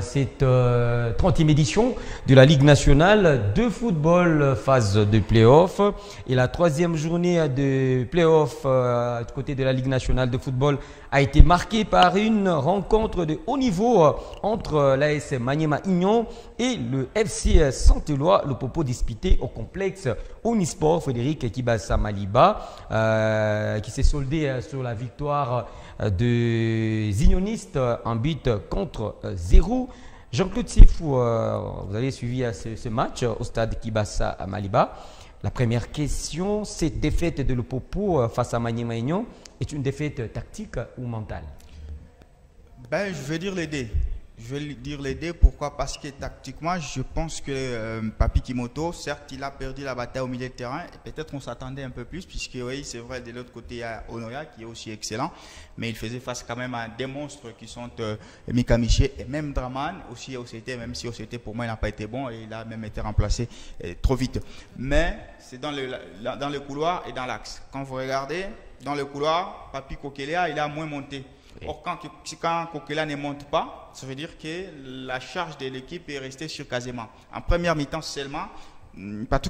Cette 30e édition de la Ligue nationale de football, phase de play-off, et la troisième journée de play-off du côté de la Ligue nationale de football a été marquée par une rencontre de haut niveau entre l'AS Maniema Union et le FC Saint-Éloi, le Popo disputé au complexe Omnisport Frédéric Kibasa Maliba, qui s'est soldé sur la victoire des unionistes en but contre 0. Jean-Claude Sifou, vous avez suivi ce match au stade Kibasa à Maliba. La première question, cette défaite de Lupopo face à Maniema Union est une défaite tactique ou mentale? Ben, je vais dire les deux. Je vais dire les deux. Pourquoi? Parce que tactiquement, je pense que Papi Kimoto, certes, il a perdu la bataille au milieu de terrain. Peut-être on s'attendait un peu plus, puisque oui, c'est vrai, de l'autre côté, il y a Honoria qui est aussi excellent. Mais il faisait face quand même à des monstres qui sont Mika Miché et même Draman, aussi OCT, même si OCT pour moi il n'a pas été bon et il a même été remplacé trop vite. Mais c'est dans le couloir et dans l'axe. Quand vous regardez, dans le couloir, Papi Kokelea, il a moins monté. Or, quand Kokela ne monte pas, ça veut dire que la charge de l'équipe est restée sur Kazema. En première mi-temps seulement, Papi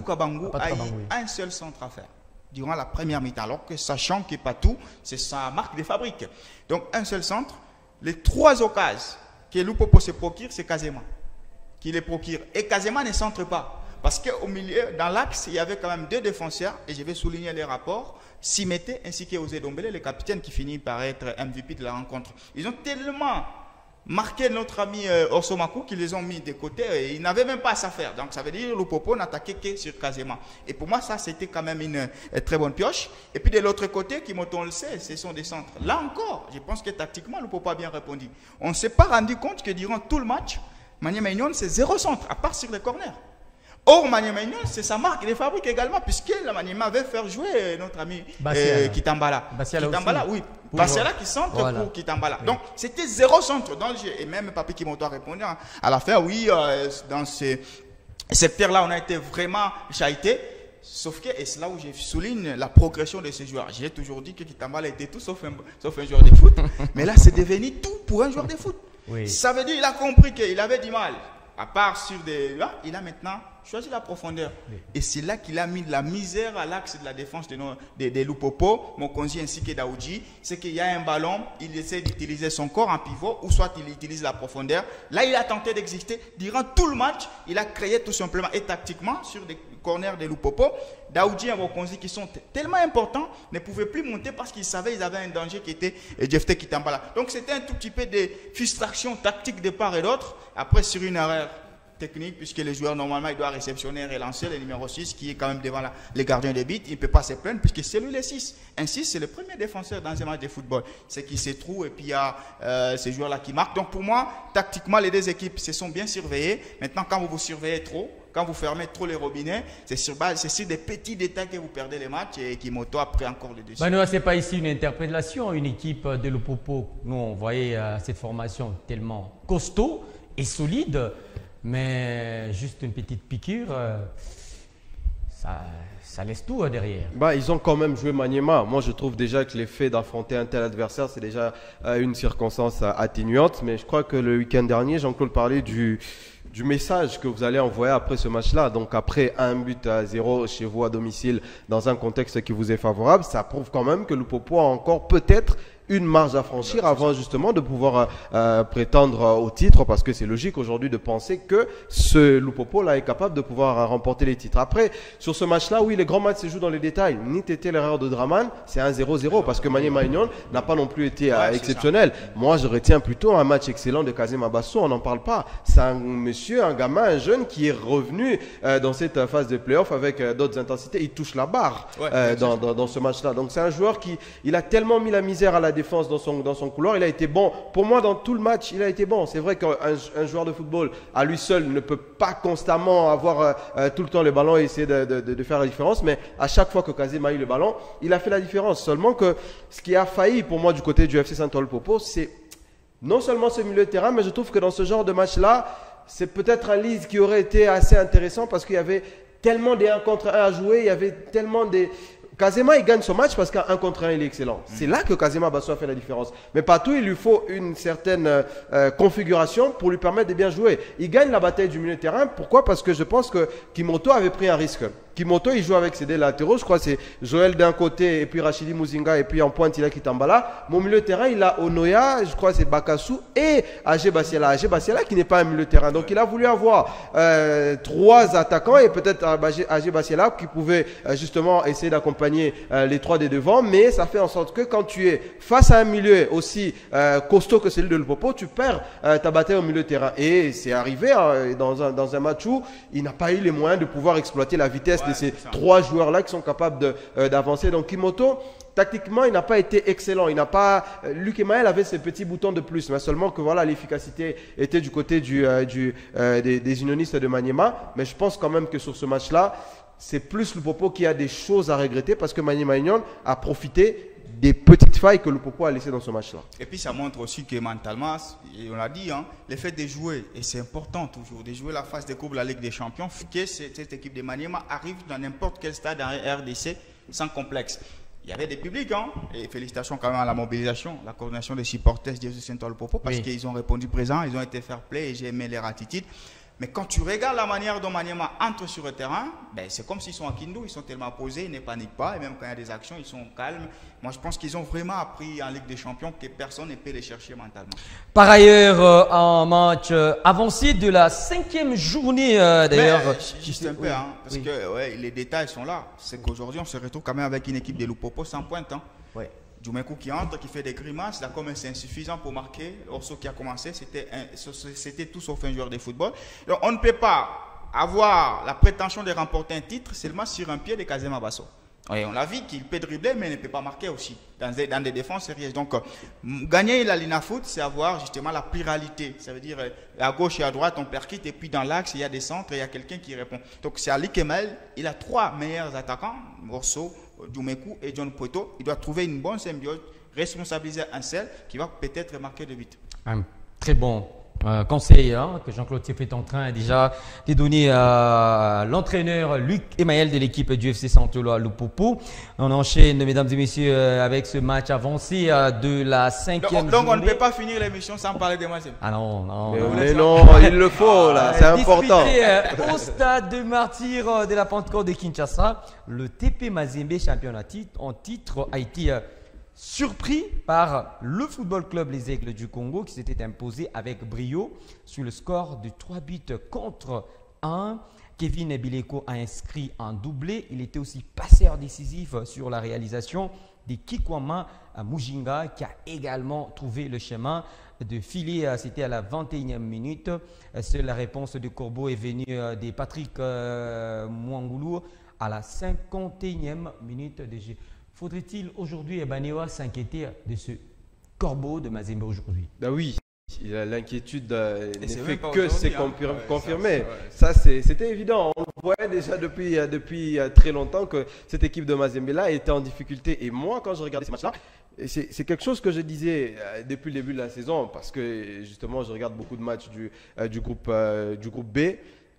Kabangu a eu un seul centre à faire durant la première mi-temps. Alors que sachant que Patou, c'est sa marque de fabrique. Donc un seul centre, les trois occasions que Lupopo se procure, c'est Kazema qui les procure. Et Kazema ne centre pas. Parce qu'au milieu, dans l'axe, il y avait quand même deux défenseurs, et je vais souligner les rapports, Simete ainsi que Osé Dombele, le capitaine qui finit par être MVP de la rencontre. Ils ont tellement marqué notre ami Orsomaku qu'ils les ont mis de côté et ils n'avaient même pas à ça faire. Donc ça veut dire que Lupopo n'attaquait que sur Kazema. Et pour moi, ça c'était quand même une très bonne pioche. Et puis de l'autre côté, Kimoto, on le sait, ce sont des centres. Là encore, je pense que tactiquement, Lupopo a bien répondu. On ne s'est pas rendu compte que durant tout le match, Maniema Union, c'est zéro centre, à part sur les corners. Or, Maniema Union, c'est sa marque de fabrique également, puisque la Maniema avait fait jouer notre ami Kitambala. Kitambala, oui. Bassiala qui centre pour Kitambala. Oui. Donc, c'était zéro centre dans le jeu. Et même Papi Kimoto a répondu à la fin, oui, dans ce secteur-là, on a été vraiment chahuté. Sauf que, et c'est là où je souligne la progression de ces joueurs. J'ai toujours dit que Kitambala était tout sauf un joueur de foot. Mais là, c'est devenu tout pour un joueur de foot. Oui. Ça veut dire qu'il a compris qu'il avait du mal. À part sur des... Là, il a maintenant choisi la profondeur. Oui. Et c'est là qu'il a mis de la misère à l'axe de la défense de Lupopo, Mokonzi ainsi que Daoudji. C'est qu'il y a un ballon, il essaie d'utiliser son corps en pivot, ou soit il utilise la profondeur. Là, il a tenté d'exister. Durant tout le match, il a créé tout simplement, et tactiquement, sur des corners de Lupopo, Daoudji et Mokonzi, qui sont tellement importants, ne pouvaient plus monter parce qu'ils savaient qu'ils avaient un danger qui était Jefte Kitambala. Donc, c'était un tout petit peu de frustration tactique de part et d'autre. Après, sur une erreur technique, puisque le joueur normalement il doit réceptionner et relancer le numéro 6 qui est quand même devant les gardiens de but, il ne peut pas se plaindre puisque c'est lui le 6. Un 6 c'est le premier défenseur dans un match de football, c'est qui se trouve et puis il y a ces joueurs là qui marquent. Donc pour moi, tactiquement les deux équipes se sont bien surveillées. Maintenant quand vous vous surveillez trop, quand vous fermez trop les robinets, c'est sur des petits détails que vous perdez les matchs et qui Kimoto a pris encore le dessus. Ce n'est pas ici une interpellation, une équipe de Lupopo. Nous on voyait cette formation tellement costaud et solide. Mais juste une petite piqûre, ça laisse tout derrière. Ils ont quand même joué Maniema. Moi, je trouve déjà que l'effet d'affronter un tel adversaire, c'est déjà une circonstance atténuante. Mais je crois que le week-end dernier, Jean-Claude parlait du message que vous allez envoyer après ce match-là. Donc, après un but à 0 chez vous à domicile, dans un contexte qui vous est favorable, ça prouve quand même que Lupopo a encore peut-être une marge à franchir avant justement de pouvoir prétendre au titre, parce que c'est logique aujourd'hui de penser que ce Lupopo là est capable de pouvoir remporter les titres. Après, sur ce match-là, oui, les grands matchs se jouent dans les détails. Ni t'étais l'erreur de Draman, c'est un 0-0 parce que Maniema Union n'a pas non plus été exceptionnel. Moi, je retiens plutôt un match excellent de Kazema Basso, on n'en parle pas. C'est un monsieur, un gamin, un jeune qui est revenu dans cette phase de play-off avec d'autres intensités. Il touche la barre dans ce match-là. Donc c'est un joueur qui il a tellement mis la misère à la défense dans son couloir, il a été bon. Pour moi, dans tout le match, il a été bon. C'est vrai qu'un joueur de football, à lui seul, ne peut pas constamment avoir tout le temps le ballon et essayer de faire la différence, mais à chaque fois que Kazema a eu le ballon, il a fait la différence. Seulement que ce qui a failli pour moi du côté du FC Saint-Éloi Popo, c'est non seulement ce milieu de terrain, mais je trouve que dans ce genre de match-là, c'est peut-être un lead qui aurait été assez intéressant parce qu'il y avait tellement des 1 contre 1 à jouer, il y avait tellement des... Kazema, il gagne son match parce qu'à 1 contre 1, il est excellent. C'est là que Kazema Basso a fait la différence. Mais partout, il lui faut une certaine configuration pour lui permettre de bien jouer. Il gagne la bataille du milieu de terrain. Pourquoi? Parce que je pense que Kimoto avait pris un risque. Kimoto, il joue avec ses deux latéraux. Je crois que c'est Joël d'un côté et puis Rachidi Muzinga et puis en pointe, il a Kitambala. Mon milieu de terrain, il a Onoya, je crois que c'est Bakassou et Agé Bassiala. Agé Bassiala qui n'est pas un milieu de terrain. Donc il a voulu avoir 3 attaquants et peut-être Agé Bassiala qui pouvait justement essayer d'accompagner les 3 des devants. Mais ça fait en sorte que quand tu es face à un milieu aussi costaud que celui de Lupopo, tu perds ta bataille au milieu de terrain. Et c'est arrivé dans un match où il n'a pas eu les moyens de pouvoir exploiter la vitesse de ces 3 joueurs-là qui sont capables d'avancer. Donc Kimoto, tactiquement, il n'a pas été excellent. Il n'a pas. Luc Emael avait ses petits boutons de plus, mais seulement que voilà, l'efficacité était du côté des unionistes de Maniema. Mais je pense quand même que sur ce match-là, c'est plus Lupopo qui a des choses à regretter parce que Maniema Union a profité des petites failles que Lupopo a laissées dans ce match-là. Et puis ça montre aussi que mentalement, et on l'a dit, hein, le fait de jouer, et c'est important toujours, de jouer la phase de groupe de la Ligue des Champions, que cette équipe de Maniema arrive dans n'importe quel stade en RDC sans complexe. Il y avait des publics, hein, et félicitations quand même à la mobilisation, la coordination des supporters de Saint Lupopo, parce qu'ils ont répondu présent, ils ont été fair play et j'ai aimé leur attitude. Mais quand tu regardes la manière dont Maniema entre sur le terrain, ben c'est comme s'ils sont à Kindu, ils sont tellement posés, ils ne paniquent pas, et même quand il y a des actions, ils sont calmes. Moi, je pense qu'ils ont vraiment appris en Ligue des Champions que personne ne peut les chercher mentalement. Par ailleurs, en match avancé de la 5e journée, d'ailleurs. Juste un peu, hein, parce que les détails sont là. C'est qu'aujourd'hui, on se retrouve quand même avec une équipe de Lupopo sans pointe. Hein. Ouais. Djoumekou qui entre, qui fait des grimaces, là comme c'est insuffisant pour marquer. Orso qui a commencé, c'était tout sauf un joueur de football. Donc on ne peut pas avoir la prétention de remporter un titre seulement sur un pied de Kazema Basso. Et on l'a vu qu'il peut dribbler, mais il ne peut pas marquer aussi dans des défenses sérieuses. Donc, gagner la Lina Foot, c'est avoir justement la pluralité. Ça veut dire à gauche et à droite, on percute, et puis dans l'axe, il y a des centres et il y a quelqu'un qui répond. Donc, c'est Ali Kemal, il a 3 meilleurs attaquants, Orso, Djoumekou et John Poeto. Il doit trouver une bonne symbiose, responsabiliser un seul qui va peut-être marquer de but. Un très bon conseil hein, que Jean-Claude Thief est en train déjà de donner à l'entraîneur Luc Emael de l'équipe du FC Santolo Lupopo. On enchaîne, mesdames et messieurs, avec ce match avancé de la 5e journée. Donc on ne peut pas finir l'émission sans parler des matchs. Ah non. Mais non, il le faut là, c'est important. Au stade de martyrs de la Pentecôte de Kinshasa, le TP Mazembe, champion en titre, a été surpris par le Football Club Les Aigles du Congo qui s'était imposé avec brio sur le score de 3 buts contre 1. Kevin Bileko a inscrit un doublé. Il était aussi passeur décisif sur la réalisation de Kikwama Mujinga qui a également trouvé le chemin de filer. C'était à la 21e minute. Seule la réponse de Corbeau est venue de Patrick Mouangoulou à la 51e minute de jeu. Faudrait-il aujourd'hui, Ebanewa, s'inquiéter de ce corbeau de Mazembe aujourd'hui? Ben oui, l'inquiétude ne fait pas que c'est hein. confirmé. Ça, c'était évident. On voyait déjà depuis très longtemps que cette équipe de Mazembe-là était en difficulté. Et moi, quand je regardais ce match-là, c'est quelque chose que je disais depuis le début de la saison, parce que justement, je regarde beaucoup de matchs du groupe B.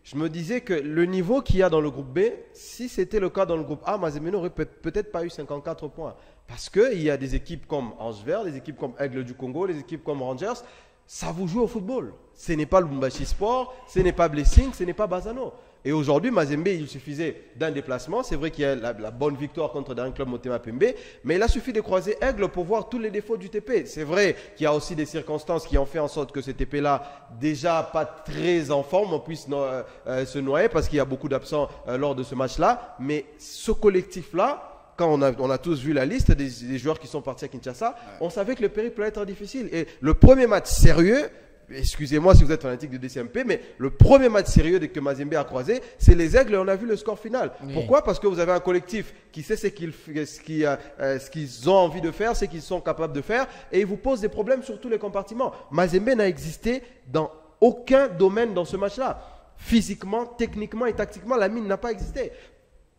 Je me disais que le niveau qu'il y a dans le groupe B, si c'était le cas dans le groupe A, Mazembe n'aurait peut-être pas eu 54 points. Parce qu'il y a des équipes comme Ange Vert, des équipes comme Aigle du Congo, des équipes comme Rangers. Ça vous joue au football. Ce n'est pas le Lubumbashi Sport, ce n'est pas Blessing, ce n'est pas Bazano. Et aujourd'hui, Mazembe, il suffisait d'un déplacement. C'est vrai qu'il y a la bonne victoire contre un club Motema Pembe, mais il a suffi de croiser Aigle pour voir tous les défauts du TP. C'est vrai qu'il y a aussi des circonstances qui ont fait en sorte que ce TP-là, déjà pas très en forme, on puisse se noyer parce qu'il y a beaucoup d'absents lors de ce match-là. Mais ce collectif-là, quand on a tous vu la liste des joueurs qui sont partis à Kinshasa, on savait que le périple allait être difficile. Et le premier match sérieux, excusez-moi si vous êtes fanatique de DCMP, mais le premier match sérieux que Mazembe a croisé, c'est les Aigles et on a vu le score final. Oui. Pourquoi? Parce que vous avez un collectif qui sait ce qu'ils ont envie de faire, ce qu'ils sont capables de faire, et il vous pose des problèmes sur tous les compartiments. Mazembe n'a existé dans aucun domaine dans ce match-là. Physiquement, techniquement et tactiquement, la mine n'a pas existé.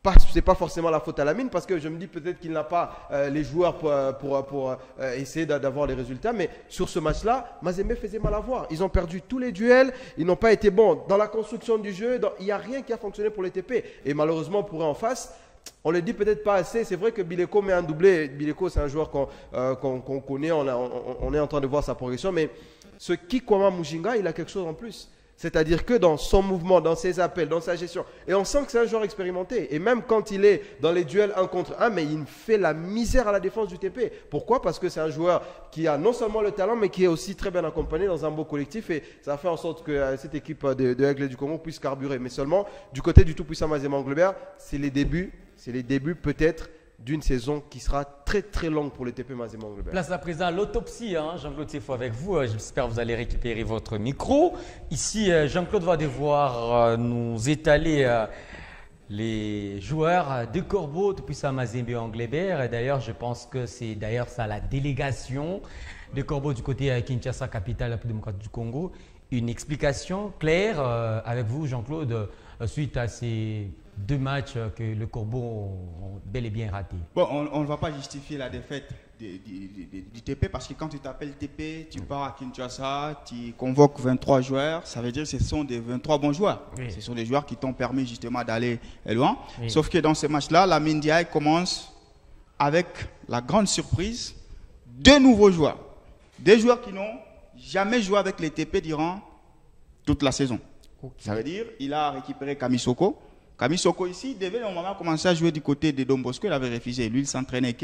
Ce n'est pas forcément la faute à la mine parce que je me dis peut-être qu'il n'a pas les joueurs pour essayer d'avoir les résultats. Mais sur ce match-là, Mazembe faisait mal à voir. Ils ont perdu tous les duels. Ils n'ont pas été bons dans la construction du jeu. Il n'y a rien qui a fonctionné pour les TP. Et malheureusement pour eux en face, on le dit peut-être pas assez. C'est vrai que Bileko met un doublé. Bileko, c'est un joueur qu'on connaît. On est en train de voir sa progression. Mais ce Kikwama Mujinga, il a quelque chose en plus. C'est-à-dire que dans son mouvement, dans ses appels, dans sa gestion, et on sent que c'est un joueur expérimenté. Et même quand il est dans les duels 1 contre 1, mais il fait la misère à la défense du TP. Pourquoi? Parce que c'est un joueur qui a non seulement le talent, mais qui est aussi très bien accompagné dans un beau collectif. Et ça fait en sorte que cette équipe de Aigle du Congo puisse carburer. Mais seulement, du côté du tout-puissant Mazembe Anglebert, c'est les débuts peut-être d'une saison qui sera très très longue pour le TP Mazembe Anglebert. Place à présent à l'autopsie, Jean-Claude Sefo avec vous. J'espère que vous allez récupérer votre micro. Ici, Jean-Claude va devoir nous étaler les joueurs de Corbeau, tout-puissant Mazembe Anglebert. Et d'ailleurs, je pense que c'est d'ailleurs ça la délégation de Corbeau du côté Kinshasa, capitale démocratique du Congo. Une explication claire avec vous, Jean-Claude, suite à ces 2 matchs que le Corbeau ont bel et bien raté. Bon, on ne va pas justifier la défaite du TP parce que quand tu t'appelles TP, tu pars à Kinshasa, tu convoques 23 joueurs, ça veut dire que ce sont des 23 bons joueurs. Oui. Ce sont des joueurs qui t'ont permis justement d'aller loin. Oui. Sauf que dans ce match-là, la Mindiaï commence avec la grande surprise, 2 nouveaux joueurs. Des joueurs qui n'ont jamais joué avec les TP durant toute la saison. Okay. Ça veut dire qu'il a récupéré Kamisoko. Kamisoko ici devait normalement commencer à jouer du côté de Don Bosco, il avait refusé. Lui, il s'entraînait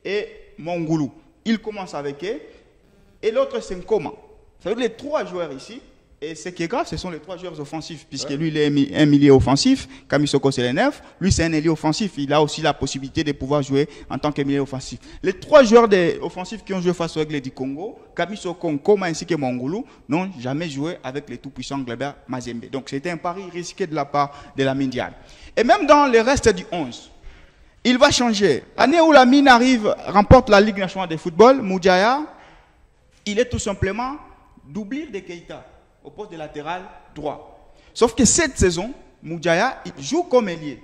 et Mongoulou. Il commence avec eux et l'autre c'est Nkoma. Ça veut dire les 3 joueurs ici. Et ce qui est grave, ce sont les 3 joueurs offensifs, puisque lui, il est un milieu offensif. Kamisoko, c'est le 9. Lui, c'est un ailier offensif. Il a aussi la possibilité de pouvoir jouer en tant que milieu offensif. Les 3 joueurs offensifs qui ont joué face au Aigle du Congo, Kamisoko, Nkoma ainsi que Mongoulou, n'ont jamais joué avec les tout-puissants Anglebert Mazembe. Donc, c'était un pari risqué de la part de la Mindiaï. Et même dans le reste du 11, il va changer. L'année où la mine remporte la Ligue nationale de football, Moudjaya, il est tout simplement doublure de Keita au poste de latéral droit. Sauf que cette saison, Moudjaya, il joue comme ailier.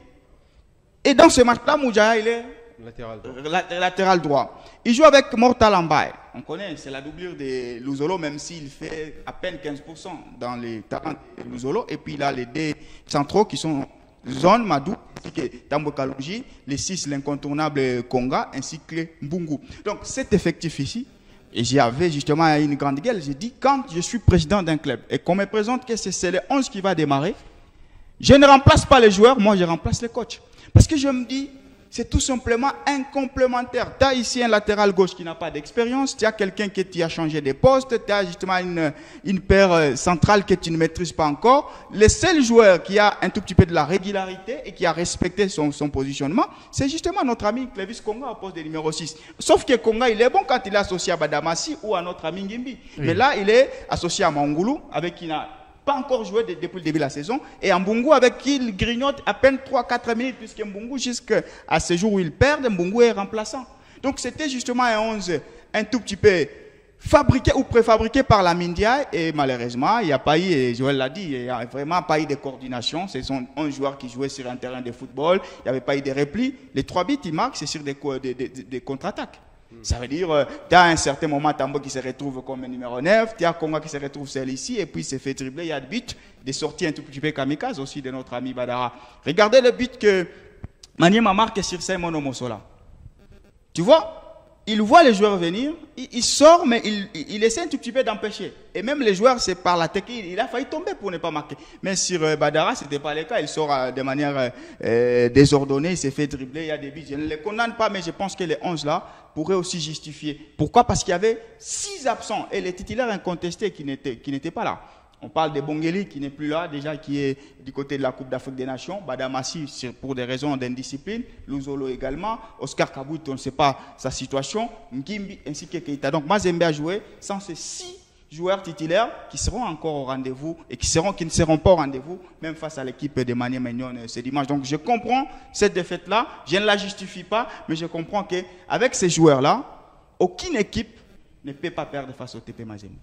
Et dans ce match-là, Moudjaya, il est latéral droit. Il joue avec Mortal Ambaye. On connaît, c'est la doublure de Luzolo, même s'il fait à peine 15% dans les talents de Luzolo. Et puis il a les 2 centraux qui sont Zone, Madou, ainsi que Tambo Kalonji, les 6, l'incontournable Konga, ainsi que Mbungu. Donc cet effectif ici, et j'avais justement une grande gueule, j'ai dit, quand je suis président d'un club et qu'on me présente que c'est le 11 qui va démarrer, je ne remplace pas les joueurs, moi je remplace les coachs. Parce que je me dis, c'est tout simplement un complémentaire. Tu as ici un latéral gauche qui n'a pas d'expérience, tu as quelqu'un qui a changé de poste, tu as justement une paire centrale que tu ne maîtrises pas encore. Le seul joueur qui a un tout petit peu de la régularité et qui a respecté son positionnement, c'est justement notre ami Clévis Konga au poste de numéro 6. Sauf que Konga, il est bon quand il est associé à Badamassi ou à notre ami Ngimbi. Oui. Mais là, il est associé à Mongoulou, avec qui il n'a pas encore joué depuis le début de la saison, et Mbungu avec qui il grignote à peine 3-4 minutes, puisque Mbungu, jusqu'à ce jour où il perd, Mbungu est remplaçant. Donc c'était justement un 11 un tout petit peu fabriqué ou préfabriqué par la Mindiaï, et malheureusement, il n'y a pas eu, et Joël l'a dit, il n'y a vraiment pas eu de coordination. Ce sont 11 joueurs qui jouaient sur un terrain de football, il n'y avait pas eu de repli. Les 3 buts, ils marquent, c'est sur des contre-attaques. Ça veut dire, tu as à un certain moment Tambo qui se retrouve comme numéro 9, tu as Konga qui se retrouve celle ici, et puis il s'est fait dribbler, il y a des buts, des sorties un tout petit peu kamikaze aussi de notre ami Badara. Regardez le but que Maniema marque sur Simon Omosola. Tu vois, il voit les joueurs venir, il sort, mais il essaie un tout petit peu d'empêcher. Et même les joueurs, c'est par la technique, il a failli tomber pour ne pas marquer. Mais sur Badara, ce n'était pas le cas. Il sort de manière désordonnée, il s'est fait dribbler, il y a des buts. Je ne les condamne pas, mais je pense que les 11 là pourraient aussi justifier. Pourquoi? Parce qu'il y avait 6 absents et les titulaires incontestés qui n'étaient pas là. On parle de Bongeli qui n'est plus là, déjà qui est du côté de la Coupe d'Afrique des Nations. Badamassi pour des raisons d'indiscipline. Luzolo également. Oscar Kabout, on ne sait pas sa situation. Ngimbi ainsi que Keita. Donc Mazembe a joué sans ces 6 joueurs titulaires qui seront encore au rendez-vous et qui ne seront pas au rendez-vous même face à l'équipe de Maniema Union ce dimanche. Donc je comprends cette défaite-là. Je ne la justifie pas, mais je comprends qu'avec ces joueurs-là, aucune équipe ne peut pas perdre face au TP Mazembe.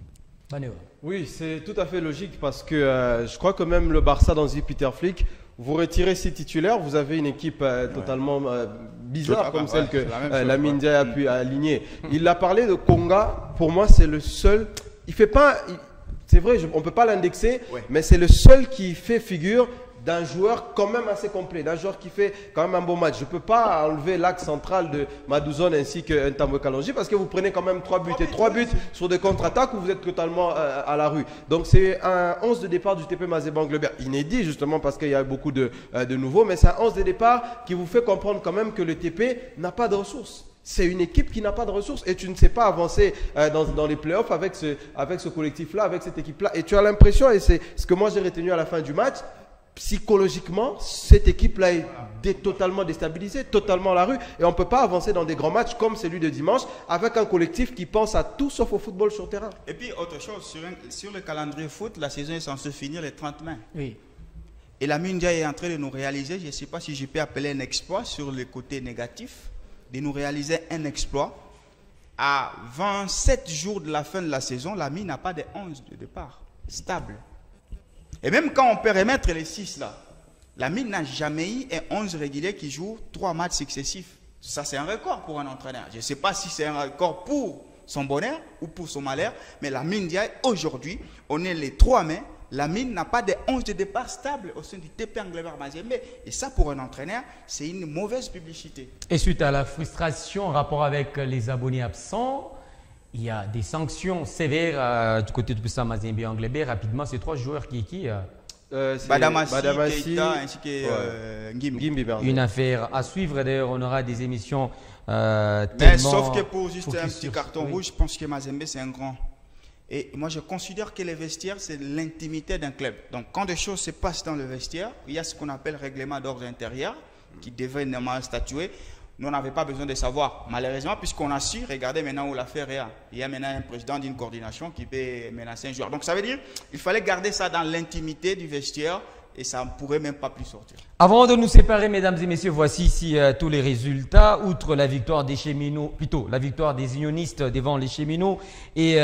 Oui, c'est tout à fait logique parce que je crois que même le Barça dans Peter Flick, vous retirez 6 titulaires, vous avez une équipe totalement bizarre comme celle que la Mindiaï a pu aligner. Il a parlé de Konga, pour moi c'est le seul, il fait pas, c'est vrai, on ne peut pas l'indexer, mais c'est le seul qui fait figure d'un joueur quand même assez complet, d'un joueur qui fait quand même un bon match. Je ne peux pas enlever l'axe central de Madouson ainsi que Ntambwe Kalonji parce que vous prenez quand même 3 buts et 3 buts sur des contre-attaques où vous êtes totalement à la rue. Donc c'est un 11 de départ du TP Mazembe Englebert, inédit justement parce qu'il y a beaucoup de nouveaux, mais c'est un 11 de départ qui vous fait comprendre quand même que le TP n'a pas de ressources. C'est une équipe qui n'a pas de ressources et tu ne sais pas avancer dans les playoffs avec ce collectif-là, avec cette équipe-là. Et tu as l'impression, et c'est ce que moi j'ai retenu à la fin du match, psychologiquement, cette équipe-là est totalement déstabilisée, totalement à la rue. Et on ne peut pas avancer dans des grands matchs comme celui de dimanche avec un collectif qui pense à tout sauf au football sur terrain. Et puis, autre chose, sur le calendrier foot, la saison est censée finir le 30 mai. Oui. Et la Mindia est en train de nous réaliser, je ne sais pas si je peux appeler un exploit sur le côté négatif, de nous réaliser un exploit. À 27 jours de la fin de la saison, la Mine n'a pas de 11 de départ stable. Et même quand on peut remettre les 6 là, la Mine n'a jamais eu un 11 régulier qui joue 3 matchs successifs. Ça, c'est un record pour un entraîneur. Je ne sais pas si c'est un record pour son bonheur ou pour son malheur, mais la Mine dit aujourd'hui, on est les 3 mai, la Mine n'a pas de 11 de départ stable au sein du TP Englebert Mazembe. Et ça, pour un entraîneur, c'est une mauvaise publicité. Et suite à la frustration en rapport avec les abonnés absents, il y a des sanctions sévères du côté de Puissant Mazembe Englebert. Rapidement, c'est 3 joueurs qui Badamassi, Keita ainsi que Ngimbi. Une affaire à suivre. D'ailleurs, on aura des émissions sauf que pour juste un petit carton rouge, je pense que Mazembe, c'est un grand. Et moi, je considère que les vestiaires, c'est l'intimité d'un club. Donc, quand des choses se passent dans le vestiaire, il y a ce qu'on appelle règlement d'ordre intérieur qui devrait normalement statuer. Nous, on n'avait pas besoin de savoir. Malheureusement, puisqu'on a su, regardez maintenant où l'affaire est. Il y a maintenant un président d'une coordination qui peut menacer un joueur. Donc, ça veut dire qu'il fallait garder ça dans l'intimité du vestiaire et ça ne pourrait même pas plus sortir. Avant de nous séparer, mesdames et messieurs, voici ici tous les résultats. Outre la victoire des cheminots, plutôt la victoire des unionistes devant les cheminots et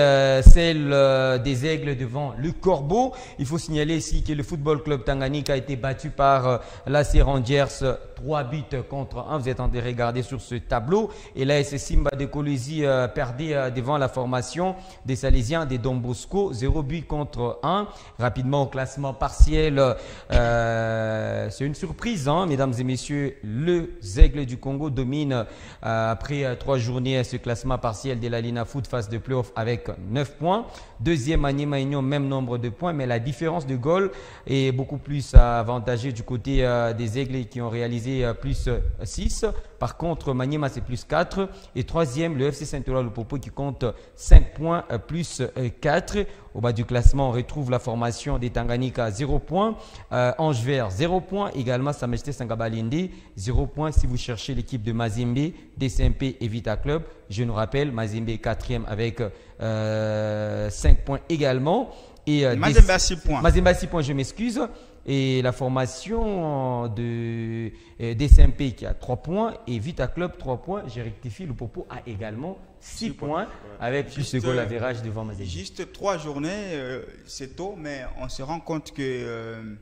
celle des aigles devant le corbeau. Il faut signaler ici que le Football Club Tanganyika a été battu par l'AC Rangers 3 buts contre 1. Vous êtes en train de regarder sur ce tableau. Et là, c'est Simba de Kolwezi perdait devant la formation des Salésiens des Don Bosco, 0 but contre 1. Rapidement au classement partiel, c'est une surprise, hein, mesdames et messieurs. Les Aigles du Congo dominent après 3 journées ce classement partiel de la Lina Foot phase de playoff avec 9 points. Deuxième, Maniema Union, même nombre de points, mais la différence de goal est beaucoup plus avantageuse du côté des Aigles qui ont réalisé plus 6. Par contre, Maniema, c'est plus 4. Et troisième, le FC Saint-Ola-Lupopo qui compte 5 points plus 4. Au bas du classement, on retrouve la formation des Tanganyika 0 points. Ange Vert 0 points. Également, Sa Majesté Sangabalindi 0 points. Si vous cherchez l'équipe de Mazembe, DCMP et Vita Club, je nous rappelle, Mazembe 4e avec 5 points également. Et Mazembe à 6 points. Mazembe à 6 points, je m'excuse. Et la formation de DCMP qui a 3 points et Vita Club 3 points. J'ai rectifié, le Popo a également 6 points avec plus de goal average devant Mazembe. Juste 3 journées, c'est tôt, mais on se rend compte que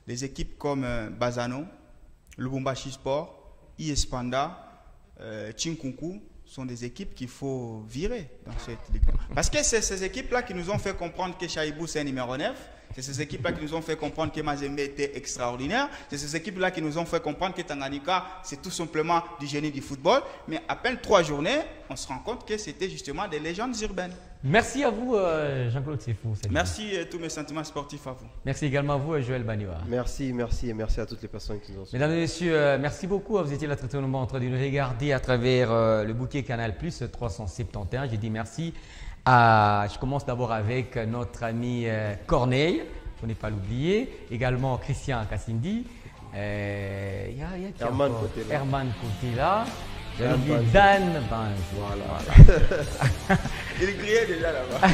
les équipes comme Bazano, Lubumbashi Sport, IS Panda, Chinkunku sont des équipes qu'il faut virer dans cette ligue. Parce que c'est ces équipes-là qui nous ont fait comprendre que Chaïbou c'est un numéro 9. C'est ces équipes-là qui nous ont fait comprendre que Mazembe était extraordinaire. C'est ces équipes-là qui nous ont fait comprendre que Tanganyika, c'est tout simplement du génie du football. Mais à peine 3 journées, on se rend compte que c'était justement des légendes urbaines. Merci à vous, Jean-Claude Sefou. Merci et tous mes sentiments sportifs à vous. Merci également à vous, Joël Baniwa. Merci et merci à toutes les personnes qui nous ont suivis. Mesdames et messieurs, merci beaucoup. Vous étiez là très longuement en train de nous regarder à travers le bouquet Canal Plus 371. J'ai dit merci. Je commence d'abord avec notre ami Corneille, il ne faut pas l'oublier. Également Christian Kassindi. Herman Kotela. J'ai oublié Dan Banj. Voilà. Il criait déjà là-bas.